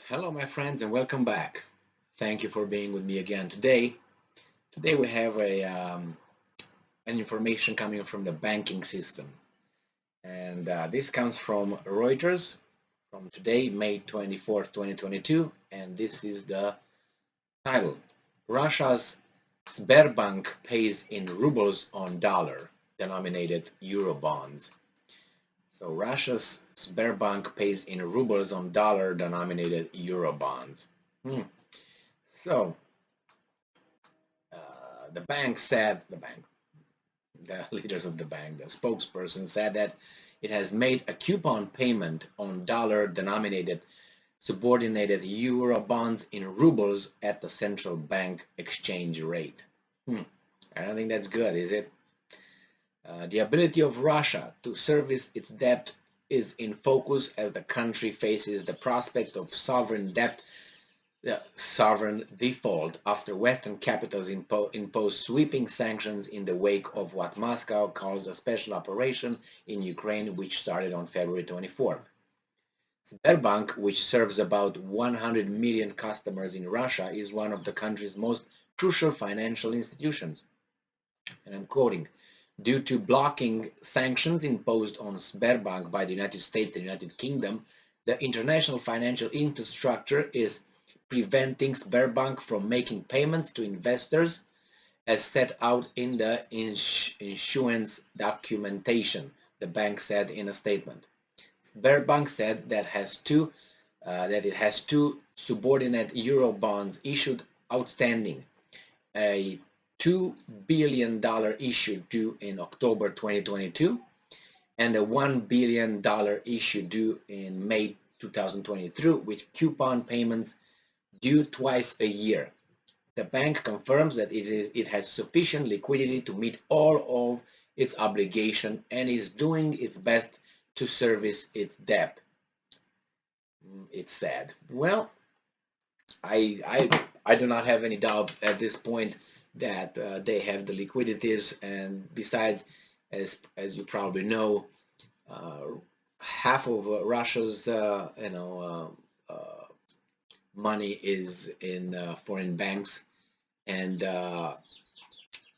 Hello, my friends, and welcome back. Thank you for being with me again today. Today we have an information coming from the banking system, and this comes from Reuters from today, May 24th, 2022, and this is the title: Russia's Sberbank pays in rubles on dollar-denominated Eurobonds. So Russia's Sberbank pays in rubles on dollar-denominated Eurobonds. Hmm. So the bank said, the leaders of the bank, the spokesperson said that it has made a coupon payment on dollar-denominated subordinated euro bonds in rubles at the central bank exchange rate. I don't think that's good, is it? The ability of Russia to service its debt is in focus as the country faces the prospect of sovereign default after Western capitals imposed sweeping sanctions in the wake of what Moscow calls a special operation in Ukraine, which started on February 24th. Sberbank, which serves about 100 million customers in Russia, is one of the country's most crucial financial institutions. And I'm quoting, due to blocking sanctions imposed on Sberbank by the United States and United Kingdom, the international financial infrastructure is preventing Sberbank from making payments to investors as set out in the issuance documentation, the bank said in a statement. Sberbank said that it has two subordinate euro bonds issued outstanding, a $2 billion issue due in October 2022 and a $1 billion issue due in May 2023 with coupon payments due twice a year. The bank confirms that it has sufficient liquidity to meet all of its obligation and is doing its best to service its debt. It's sad. Well, I do not have any doubt at this point that they have the liquidities, and besides, as you probably know, half of Russia's money is in foreign banks, and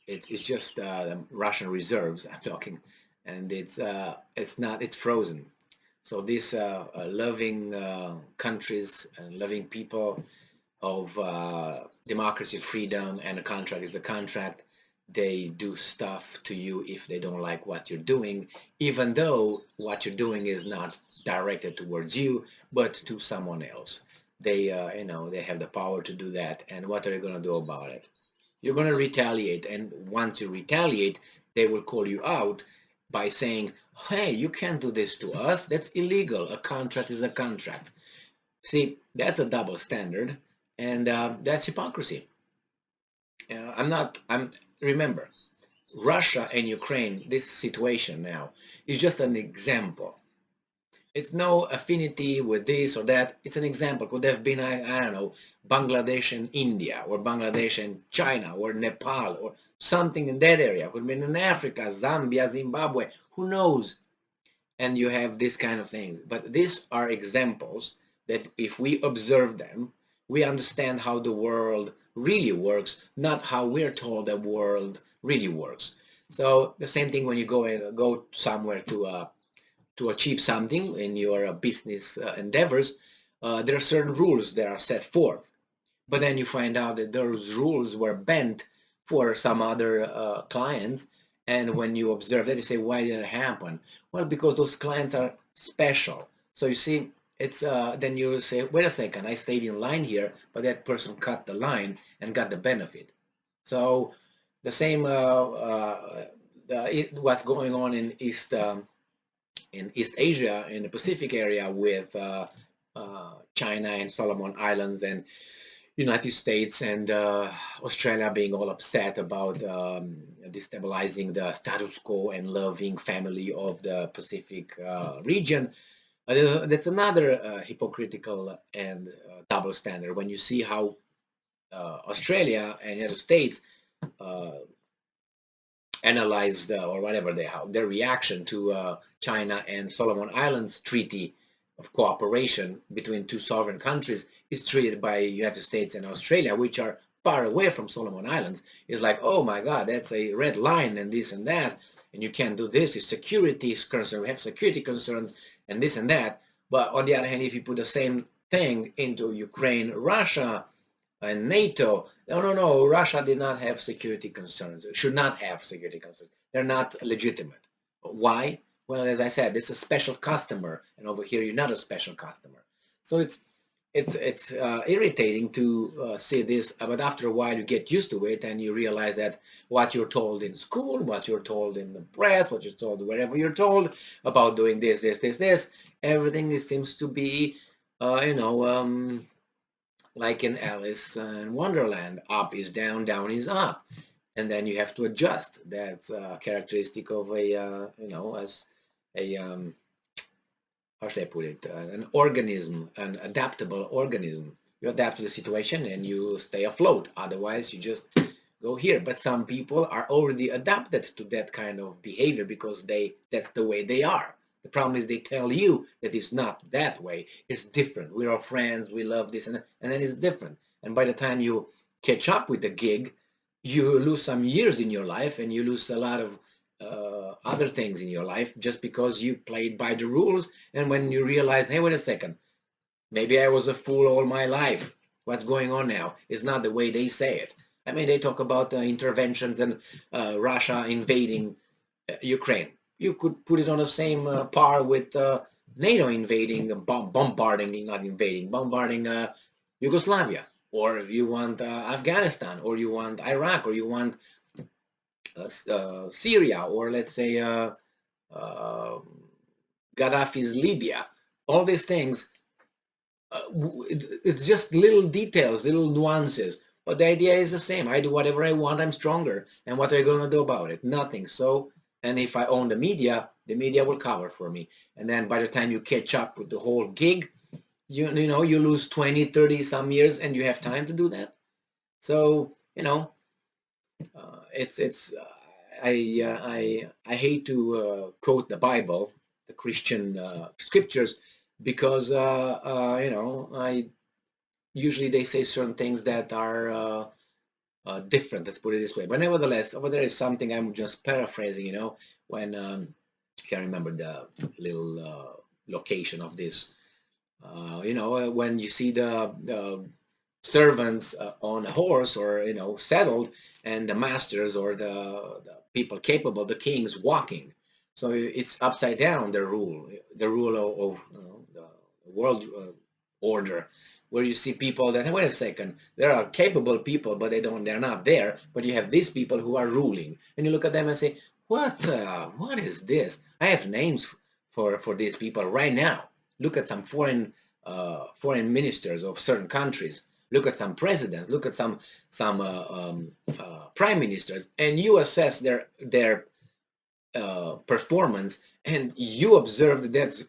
it's just Russian reserves I'm talking, and it's frozen. So these loving countries and loving people of democracy, freedom, and a contract is a contract. They do stuff to you if they don't like what you're doing, even though what you're doing is not directed towards you, but to someone else. They have the power to do that, and what are you going to do about it? You're going to retaliate, and once you retaliate, they will call you out by saying, hey, you can't do this to us. That's illegal. A contract is a contract. See, that's a double standard, and that's hypocrisy. Remember, Russia and Ukraine, this situation now, is just an example. It's no affinity with this or that. It's an example. Could have been, I don't know, Bangladesh and India, or Bangladesh and China, or Nepal, or something in that area. Could have been in Africa, Zambia, Zimbabwe, who knows? And you have this kind of things. But these are examples that if we observe them, we understand how the world really works, not how we're told the world really works. So the same thing when you go somewhere to achieve something in your business endeavors, there are certain rules that are set forth. But then you find out that those rules were bent for some other clients. And when you observe that, you say, why did it happen? Well, because those clients are special. So you see, it's then you say, wait a second, I stayed in line here, but that person cut the line and got the benefit. So the same what's going on in East Asia, in the Pacific area, with China and Solomon Islands and United States and Australia being all upset about destabilizing the status quo and loving family of the Pacific region. That's another hypocritical and double standard when you see how Australia and United States analyzed or whatever their reaction to China and Solomon Islands Treaty of cooperation between two sovereign countries is treated by United States and Australia, which are far away from Solomon Islands, is like, oh my God, that's a red line and this and that, and you can't do this. It's security concern. We have security concerns and this and that. But on the other hand, if you put the same thing into Ukraine, Russia, and NATO, no, Russia did not have security concerns. Should not have security concerns. They're not legitimate. Why? Well, as I said, it's a special customer, and over here you're not a special customer. So it's irritating to see this, but after a while you get used to it and you realize that what you're told in school, what you're told in the press, what you're told wherever you're told about doing this, everything seems to be, like in Alice in Wonderland, up is down, down is up, and then you have to adjust. That's characteristic of a, as a how should I put it, an organism, an adaptable organism. You adapt to the situation and you stay afloat. Otherwise, you just go here. But some people are already adapted to that kind of behavior because that's the way they are. The problem is they tell you that it's not that way. It's different. We're all friends. We love this, and then it's different. And by the time you catch up with the gig, you lose some years in your life, and you lose a lot of other things in your life just because you played by the rules. And when you realize, hey, wait a second, maybe I was a fool all my life. What's going on now? It's not the way they say it. I mean, they talk about interventions and Russia invading Ukraine. You could put it on the same par with NATO invading, bombarding, not invading, bombarding Yugoslavia, or you want Afghanistan, or you want Iraq, or you want Syria, or let's say Gaddafi's Libya. All these things, it's just little details, little nuances, but the idea is the same. I do whatever I want, I'm stronger, and what are you going to do about it? Nothing. So, and if I own the media will cover for me. And then by the time you catch up with the whole gig, you lose 20, 30 some years, and you have time to do that. So, I hate to quote the Bible, the Christian scriptures, because I usually they say certain things that are different. Let's put it this way. But nevertheless, over there is something I'm just paraphrasing. When I can't remember the little location of this. When you see the servants on a horse or settled, and the masters or the people capable, the kings, walking. So it's upside down, the rule of the world order, where you see people that, wait a second, there are capable people, but they're not there. But you have these people who are ruling, and you look at them and say, what is this? I have names for these people right now. Look at some foreign ministers of certain countries. Look at some presidents. Look at some prime ministers, and you assess their performance, and you observe that that's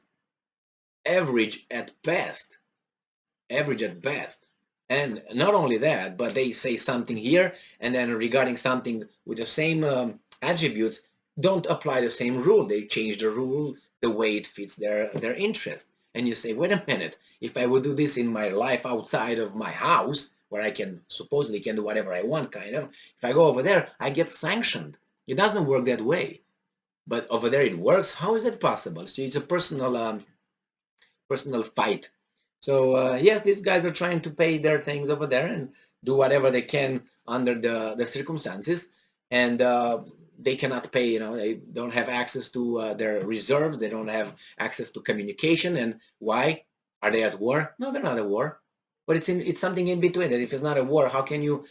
average at best. And not only that, but they say something here, and then regarding something with the same attributes, don't apply the same rule. They change the rule the way it fits their interest. And you say, wait a minute, if I would do this in my life outside of my house, where I supposedly can do whatever I want, kind of, if I go over there, I get sanctioned. It doesn't work that way. But over there it works. How is that possible? So it's a personal fight. So yes, these guys are trying to pay their things over there and do whatever they can under the circumstances. And they cannot pay, they don't have access to their reserves. They don't have access to communication. And why? Are they at war? No, they're not at war. But it's something in between. That if it's not a war, how can you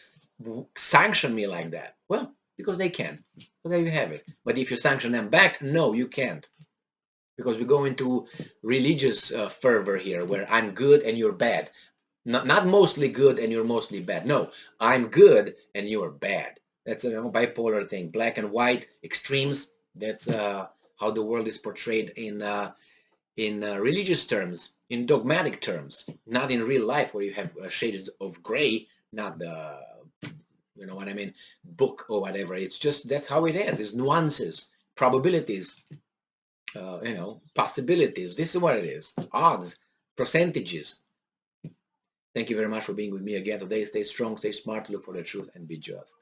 sanction me like that? Well, because they can. So there you have it. But if you sanction them back, no, you can't. Because we go into religious fervor here, where I'm good and you're bad. Not mostly good and you're mostly bad. No, I'm good and you're bad. That's a bipolar thing, black and white extremes. That's how the world is portrayed in religious terms, in dogmatic terms, not in real life where you have shades of gray, not the, what I mean, book or whatever. It's just, that's how it is. It's nuances, probabilities. possibilities. This is what it is. Odds, percentages. Thank you very much for being with me again today. Stay strong, stay smart, look for the truth, and be just.